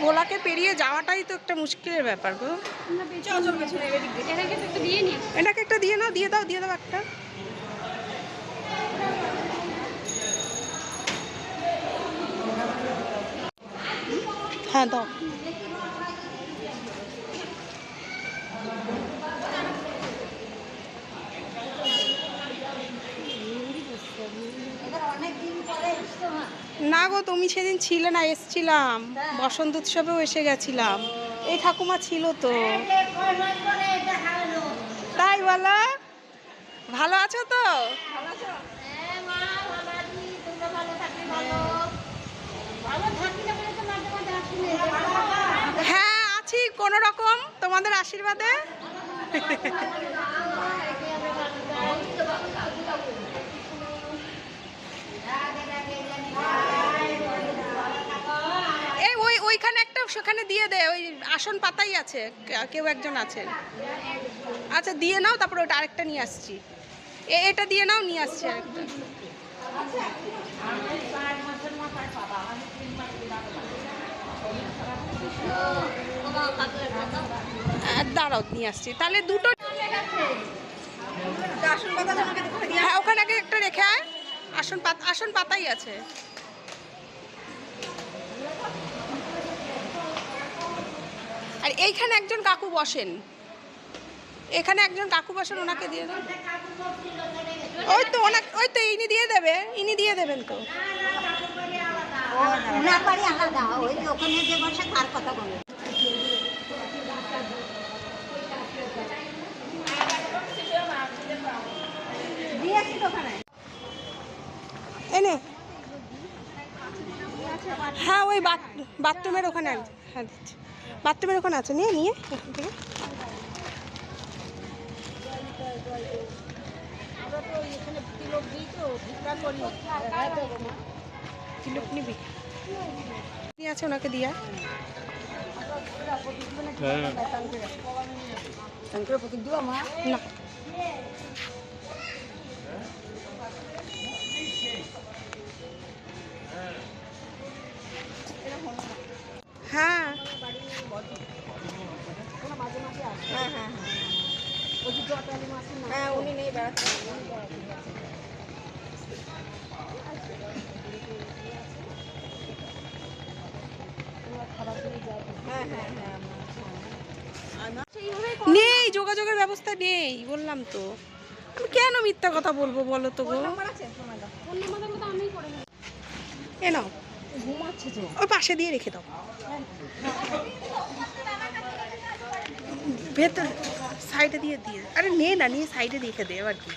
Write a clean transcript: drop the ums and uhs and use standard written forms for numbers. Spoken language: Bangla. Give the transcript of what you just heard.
ভোলাকে পেরিয়ে যাওয়াটাই তো একটা মুশকিলের ব্যাপার গো। এটাকে একটা দিয়ে নাও, দিয়ে দাও একটা। হ্যাঁ দাও। না গো, তুমি সেদিন ছিলে না, এসছিলাম বসন্ত উৎসবেও এসে গেছিলাম। এই ঠাকুমা ছিল তো। তাই বলো? ভালো আছো তো? হ্যাঁ আছি কোনো রকম, তোমাদের আশীর্বাদে। এই ওইখানে একটা সেখানে দিয়ে দে, ওই আসন পাতাই আছে, কেউ একজন আছে। আচ্ছা দিয়ে নাও, তারপর ওটা আরেকটা নিয়ে আসছি। এটা দিয়ে নাও, নিয়ে আসছি আরেকটা। দাঁড়াও নিয়ে আসছি তাহলে দুটো। হ্যাঁ ওখানে একটা রেখে আয়, আসন পাতাই আছে। আর এইখানে একজন কাকু বসেন, এখানে একজন কাকু বসেন, ওনাকে দিয়ে দেন। ওই তো ইনি দিয়ে দেবে, ইনি দিয়ে দেবেন তো। এনে হ্যাঁ ওই বাথরুমের ওখানে, হ্যাঁ দিচ্ছি, বাথরুমের ওখানে আছে, নিয়ে ওখান থেকে। নিয়ে আছে, ওনাকে দিয়া না। হ্যাঁ হ্যাঁ উনি নেই, বেড়াচ্ছেন। নেই, যোগাযোগের ব্যবস্থা নেই, বললাম তো। আমি কেন মিথ্যা কথা বলবো বলো তো গো। এ নাও, ওই পাশে দিয়ে রেখে দাও, ভেতর সাইডে দিয়ে। আরে নে না, নিয়ে সাইডে রেখে দে আর কি।